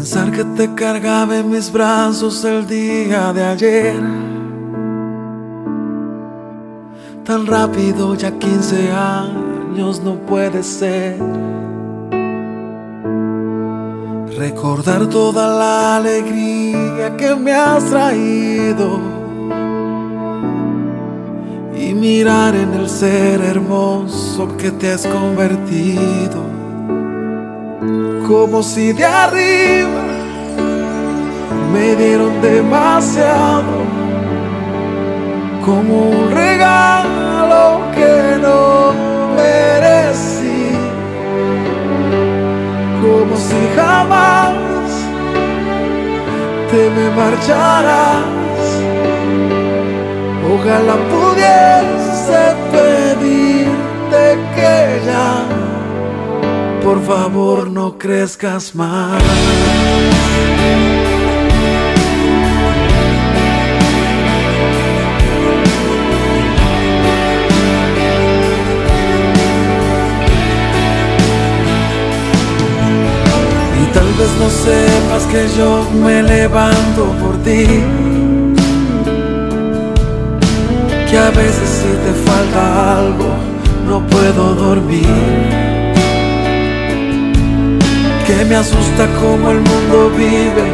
Pensar que te cargaba en mis brazos el día de ayer, tan rápido, ya 15 años no puede ser. Recordar toda la alegría que me has traído y mirar en el ser hermoso que te has convertido, como si de arriba me dieron demasiado, como un regalo que no merecí, como si jamás te me marcharas. Ojalá pudiese pedirte que ya, por favor, no crezcas más. Y tal vez no sepas que yo me levanto por ti, que a veces si te falta algo no puedo dormir, que me asusta cómo el mundo vive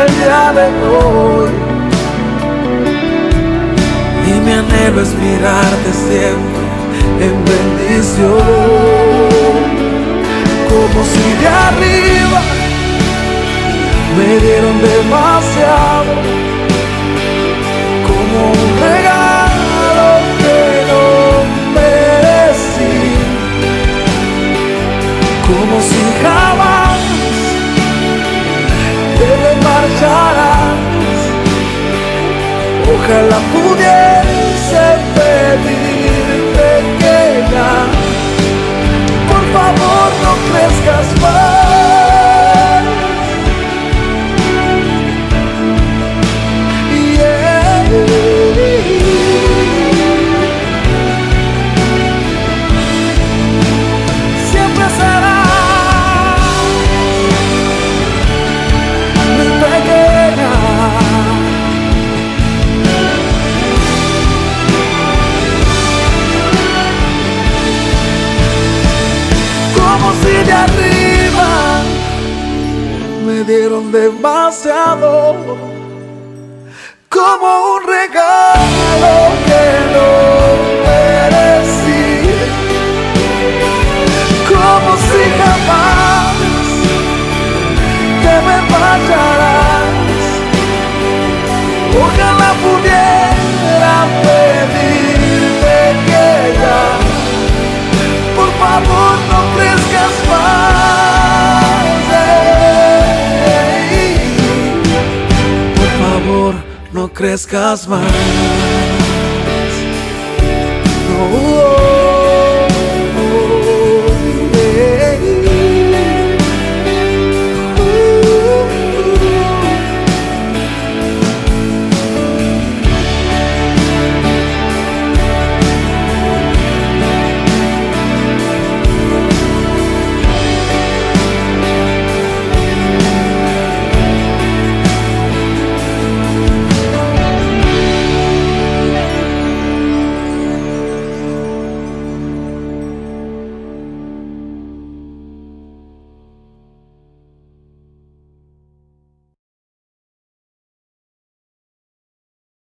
el día de hoy, y mi anhelo es mirarte siempre en bendición, como si de arriba me dieron demasiado, como un regalo que no merecí, como si jamás te me marcharás. Ojalá pudiese pedirte que ya, por favor, no crezcas más. Siempre será mi pequeña, como si de arriba me dieron demasiado, como un regalo que no merecí, como si jamás te me marcharás. Ojalá pudiera pedirte que ya, por favor, no crezcas más. Por favor, no crezcas más.